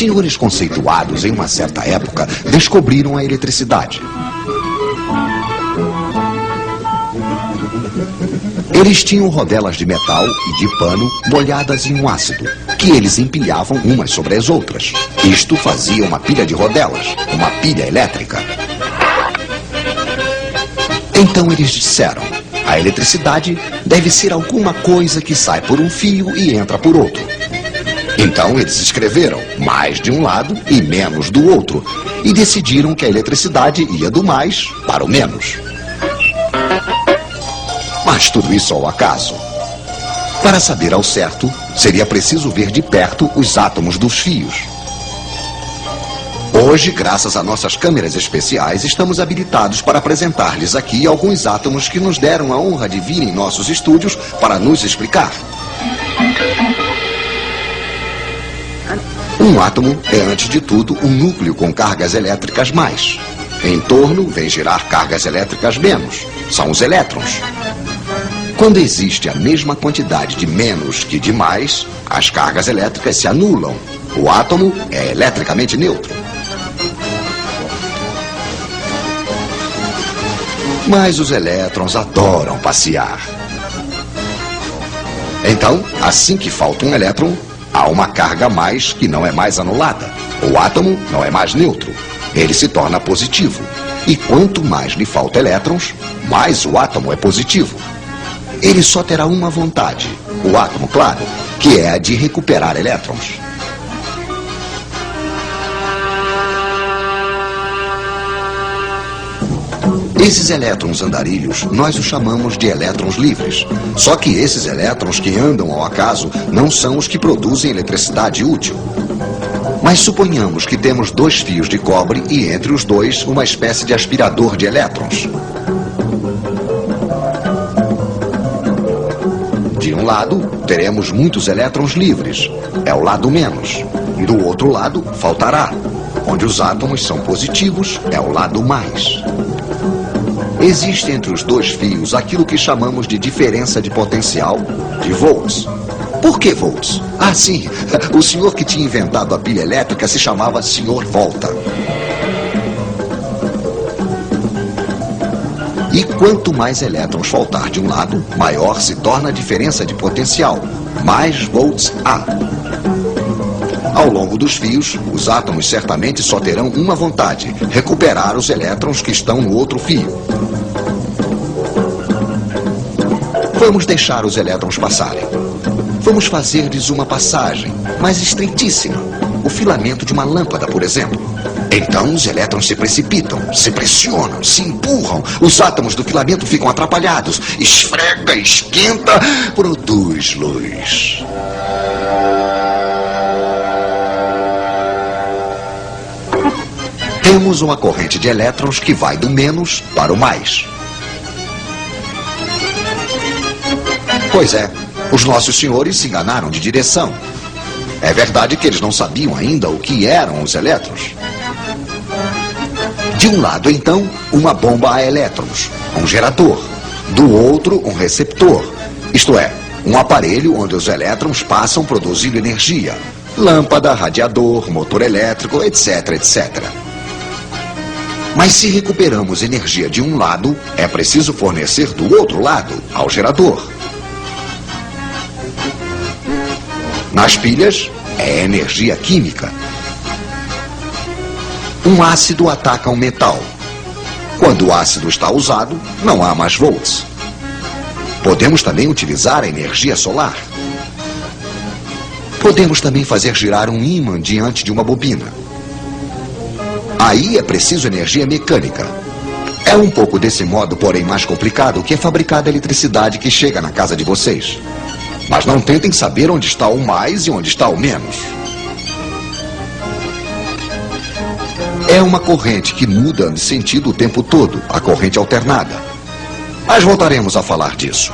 senhores conceituados, em uma certa época, descobriram a eletricidade. Eles tinham rodelas de metal e de pano molhadas em um ácido, que eles empilhavam umas sobre as outras. Isto fazia uma pilha de rodelas, uma pilha elétrica. Então eles disseram: a eletricidade deve ser alguma coisa que sai por um fio e entra por outro. Então eles escreveram mais de um lado e menos do outro, e decidiram que a eletricidade ia do mais para o menos. Mas tudo isso ao acaso. Para saber ao certo, seria preciso ver de perto os átomos dos fios. Hoje, graças a nossas câmeras especiais, estamos habilitados para apresentar-lhes aqui alguns átomos que nos deram a honra de vir em nossos estúdios para nos explicar. Um átomo é, antes de tudo, um núcleo com cargas elétricas mais. Em torno, vem girar cargas elétricas menos. São os elétrons. Quando existe a mesma quantidade de menos que de mais, as cargas elétricas se anulam. O átomo é eletricamente neutro. Mas os elétrons adoram passear. Então, assim que falta um elétron, há uma carga a mais que não é mais anulada. O átomo não é mais neutro. Ele se torna positivo. E quanto mais lhe falta elétrons, mais o átomo é positivo. Ele só terá uma vontade, o átomo, claro, que é a de recuperar elétrons. Esses elétrons andarilhos, nós os chamamos de elétrons livres. Só que esses elétrons que andam ao acaso não são os que produzem eletricidade útil. Mas suponhamos que temos dois fios de cobre e entre os dois uma espécie de aspirador de elétrons. De um lado, teremos muitos elétrons livres. É o lado menos. Do outro lado, faltará. Onde os átomos são positivos, é o lado mais. Existe entre os dois fios aquilo que chamamos de diferença de potencial, de volts. Por que volts? Ah, sim, o senhor que tinha inventado a pilha elétrica se chamava Sr. Volta. E quanto mais elétrons faltar de um lado, maior se torna a diferença de potencial, mais volts há. Ao longo dos fios, os átomos certamente só terão uma vontade: recuperar os elétrons que estão no outro fio. Vamos deixar os elétrons passarem. Vamos fazer-lhes uma passagem, mas estreitíssima. O filamento de uma lâmpada, por exemplo. Então os elétrons se precipitam, se pressionam, se empurram. Os átomos do filamento ficam atrapalhados. Esfrega, esquenta, produz luz. Temos uma corrente de elétrons que vai do menos para o mais. Pois é, os nossos senhores se enganaram de direção. É verdade que eles não sabiam ainda o que eram os elétrons. De um lado, então, uma bomba a elétrons, um gerador. Do outro, um receptor. Isto é, um aparelho onde os elétrons passam produzindo energia. Lâmpada, radiador, motor elétrico, etc, etc. Mas se recuperamos energia de um lado, é preciso fornecer do outro lado, ao gerador. Nas pilhas, é energia química. Um ácido ataca um metal. Quando o ácido está usado, não há mais volts. Podemos também utilizar a energia solar. Podemos também fazer girar um ímã diante de uma bobina. Aí é preciso energia mecânica. É um pouco desse modo, porém mais complicado, que é fabricada a eletricidade que chega na casa de vocês. Mas não tentem saber onde está o mais e onde está o menos. É uma corrente que muda de sentido o tempo todo, a corrente alternada. Mas voltaremos a falar disso.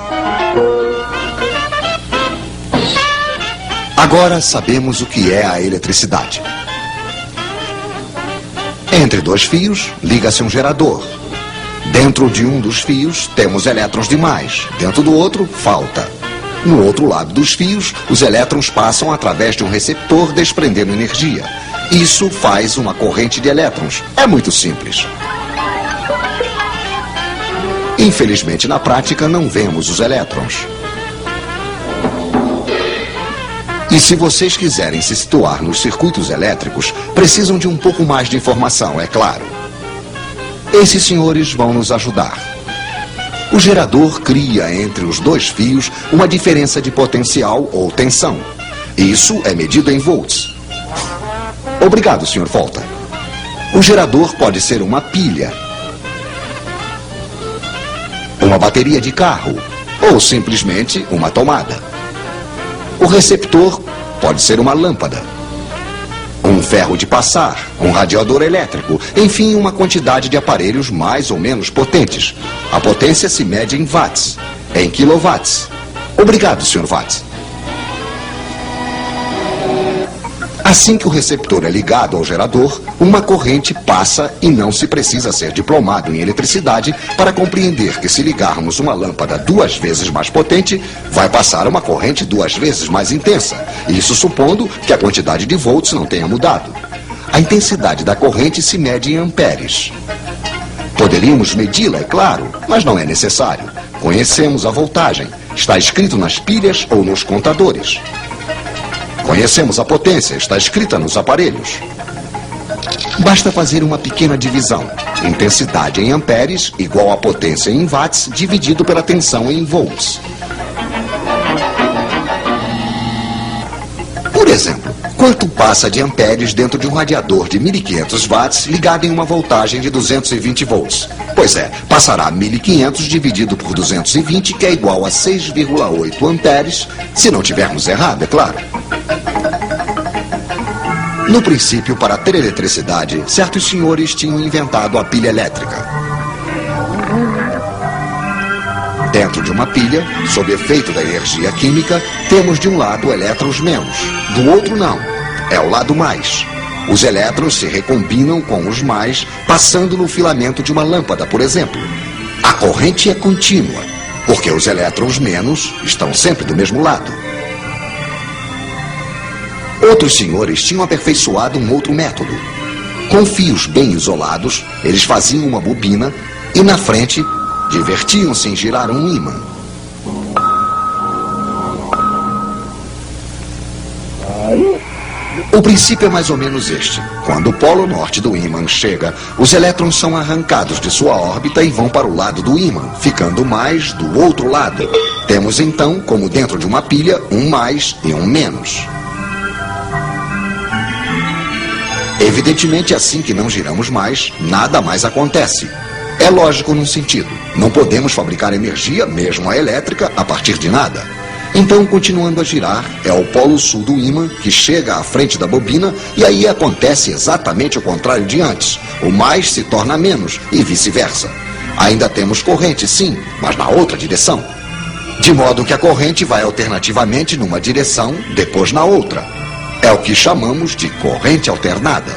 Agora sabemos o que é a eletricidade. Entre dois fios, liga-se um gerador. Dentro de um dos fios, temos elétrons demais. Dentro do outro, falta. No outro lado dos fios, os elétrons passam através de um receptor desprendendo energia. Isso faz uma corrente de elétrons. É muito simples. Infelizmente, na prática, não vemos os elétrons. E se vocês quiserem se situar nos circuitos elétricos, precisam de um pouco mais de informação, é claro. Esses senhores vão nos ajudar. O gerador cria entre os dois fios uma diferença de potencial ou tensão. Isso é medido em volts. Obrigado, Sr. Volta. O gerador pode ser uma pilha, uma bateria de carro ou simplesmente uma tomada. O receptor pode ser uma lâmpada, um ferro de passar, um radiador elétrico, enfim, uma quantidade de aparelhos mais ou menos potentes. A potência se mede em watts, em quilowatts. Obrigado, Sr. Watts. Assim que o receptor é ligado ao gerador, uma corrente passa e não se precisa ser diplomado em eletricidade para compreender que se ligarmos uma lâmpada 2 vezes mais potente, vai passar uma corrente 2 vezes mais intensa. Isso supondo que a quantidade de volts não tenha mudado. A intensidade da corrente se mede em amperes. Poderíamos medi-la, é claro, mas não é necessário. Conhecemos a voltagem. Está escrito nas pilhas ou nos contadores. Conhecemos a potência, está escrita nos aparelhos. Basta fazer uma pequena divisão. Intensidade em amperes igual a potência em watts dividido pela tensão em volts. Por exemplo, quanto passa de amperes dentro de um radiador de 1500 watts ligado em uma voltagem de 220 volts? Pois é, passará 1500 dividido por 220, que é igual a 6,8 amperes, se não tivermos errado, é claro. No princípio, para ter eletricidade, certos senhores tinham inventado a pilha elétrica. Dentro de uma pilha, sob efeito da energia química, temos de um lado elétrons menos, do outro não. É o lado mais. Os elétrons se recombinam com os mais, passando no filamento de uma lâmpada, por exemplo. A corrente é contínua, porque os elétrons menos estão sempre do mesmo lado. Outros senhores tinham aperfeiçoado um outro método. Com fios bem isolados, eles faziam uma bobina e, na frente, divertiam-se em girar um ímã. O princípio é mais ou menos este. Quando o polo norte do ímã chega, os elétrons são arrancados de sua órbita e vão para o lado do ímã, ficando mais do outro lado. Temos então, como dentro de uma pilha, um mais e um menos. Evidentemente, assim que não giramos mais, nada mais acontece. É lógico num sentido. Não podemos fabricar energia, mesmo a elétrica, a partir de nada. Então, continuando a girar, é o polo sul do ímã que chega à frente da bobina e aí acontece exatamente o contrário de antes. O mais se torna menos e vice-versa. Ainda temos corrente, sim, mas na outra direção. De modo que a corrente vai alternativamente numa direção, depois na outra. É o que chamamos de corrente alternada.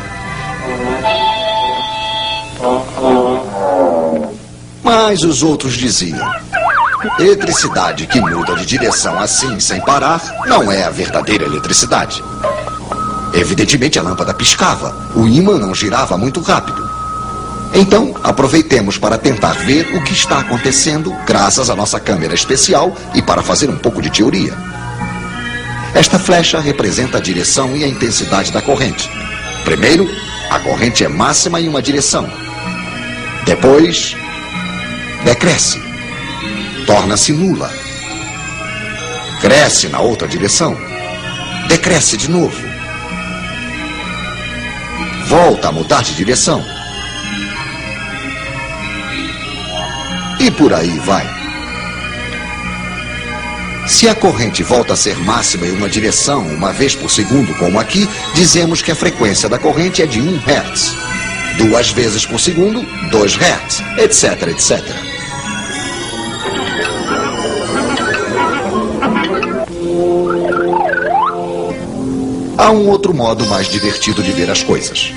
Mas os outros diziam: eletricidade que muda de direção assim, sem parar, não é a verdadeira eletricidade. Evidentemente a lâmpada piscava, o ímã não girava muito rápido. Então, aproveitemos para tentar ver o que está acontecendo graças à nossa câmera especial e para fazer um pouco de teoria. Esta flecha representa a direção e a intensidade da corrente. Primeiro, a corrente é máxima em uma direção. Depois, decresce. Torna-se nula. Cresce na outra direção. Decresce de novo. Volta a mudar de direção. E por aí vai. Se a corrente volta a ser máxima em uma direção uma vez por segundo, como aqui, dizemos que a frequência da corrente é de 1 Hz. 2 vezes por segundo, 2 Hz, etc, etc. Há um outro modo mais divertido de ver as coisas.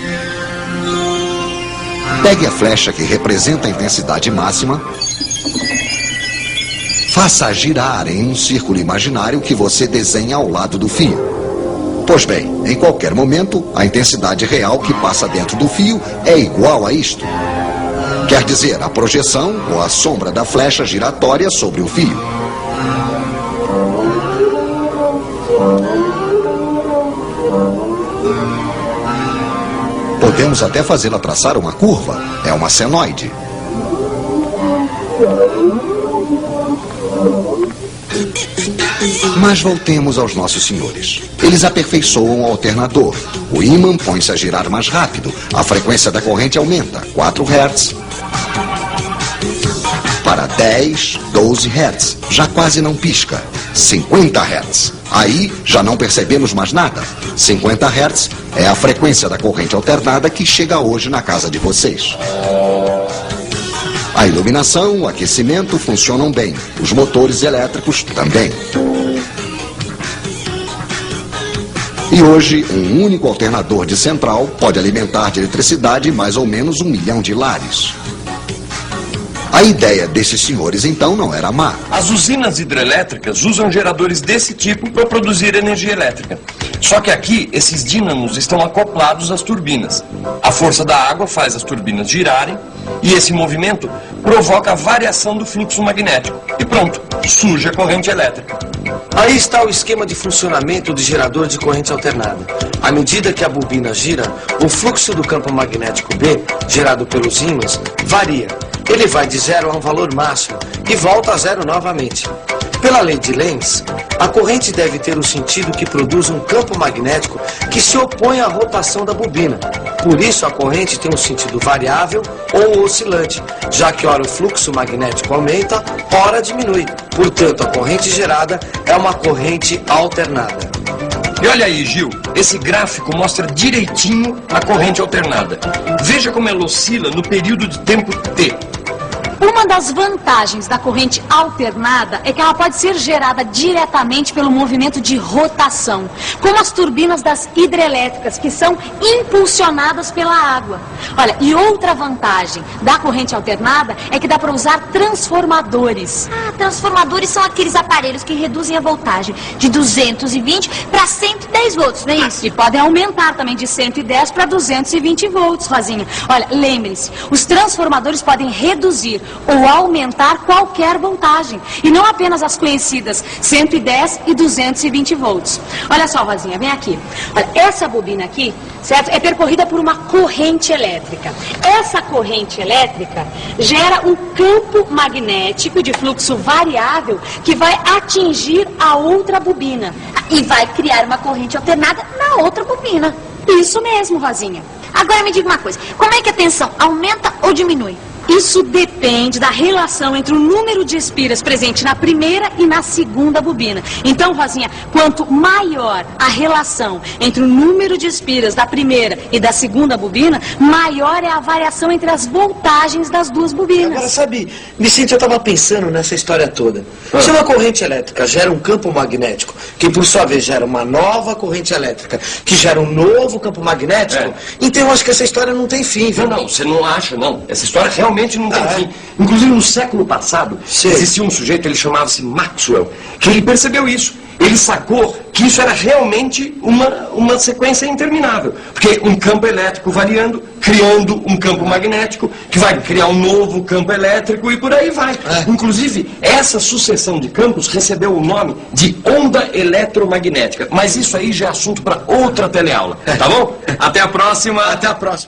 Pegue a flecha que representa a intensidade máxima, faça girar em um círculo imaginário que você desenha ao lado do fio. Pois bem, em qualquer momento, a intensidade real que passa dentro do fio é igual a isto. Quer dizer, a projeção ou a sombra da flecha giratória sobre o fio. Podemos até fazê-la traçar uma curva. É uma senoide. Mas voltemos aos nossos senhores. Eles aperfeiçoam o alternador. O ímã põe-se a girar mais rápido. A frequência da corrente aumenta, 4 Hz. Para 10, 12 Hz. Já quase não pisca. 50 Hz. Aí já não percebemos mais nada. 50 Hz é a frequência da corrente alternada que chega hoje na casa de vocês. A iluminação, o aquecimento funcionam bem. Os motores elétricos também. E hoje, um único alternador de central pode alimentar de eletricidade mais ou menos 1 milhão de lares. A ideia desses senhores, então, não era má. As usinas hidrelétricas usam geradores desse tipo para produzir energia elétrica. Só que aqui, esses dínamos estão acoplados às turbinas. A força da água faz as turbinas girarem e esse movimento provoca a variação do fluxo magnético. E pronto, surge a corrente elétrica. Aí está o esquema de funcionamento do gerador de corrente alternada. À medida que a bobina gira, o fluxo do campo magnético B, gerado pelos ímãs, varia. Ele vai de 0 a um valor máximo e volta a 0 novamente. Pela lei de Lenz, a corrente deve ter o sentido que produz um campo magnético que se opõe à rotação da bobina. Por isso, a corrente tem um sentido variável ou oscilante, já que ora o fluxo magnético aumenta, ora diminui. Portanto, a corrente gerada é uma corrente alternada. E olha aí, Gil, esse gráfico mostra direitinho a corrente alternada. Veja como ela oscila no período de tempo T. Uma das vantagens da corrente alternada é que ela pode ser gerada diretamente pelo movimento de rotação, como as turbinas das hidrelétricas, que são impulsionadas pela água. Olha, e outra vantagem da corrente alternada é que dá para usar transformadores. Transformadores são aqueles aparelhos que reduzem a voltagem de 220 para 110 volts, não é isso? E podem aumentar também de 110 para 220 volts, Rosinha. Olha, lembre-se, os transformadores podem reduzir ou aumentar qualquer voltagem, e não apenas as conhecidas 110 e 220 volts. Olha só, Rosinha, vem aqui. Olha, essa bobina aqui, certo, é percorrida por uma corrente elétrica. Essa corrente elétrica gera um campo magnético de fluxo variável que vai atingir a outra bobina. E vai criar uma corrente alternada na outra bobina. Isso mesmo, Rosinha. Agora me diga uma coisa, como é que a tensão aumenta ou diminui? Isso depende da relação entre o número de espiras presente na primeira e na segunda bobina. Então, Rosinha, quanto maior a relação entre o número de espiras da primeira e da segunda bobina, maior é a variação entre as voltagens das duas bobinas. Agora, sabe, Vicente, eu estava pensando nessa história toda. Se uma corrente elétrica gera um campo magnético, que por sua vez gera uma nova corrente elétrica, que gera um novo campo magnético, então eu acho que essa história não tem fim, viu? Não, você não acha, não. Essa história realmente não tem fim. Inclusive, no século passado, existia um sujeito, ele chamava-se Maxwell, que ele percebeu isso. Ele sacou que isso era realmente uma sequência interminável. Porque um campo elétrico variando, criando um campo magnético, que vai criar um novo campo elétrico e por aí vai. Inclusive, essa sucessão de campos recebeu o nome de onda eletromagnética. Mas isso aí já é assunto para outra teleaula. Tá bom? Até a próxima. Até a próxima.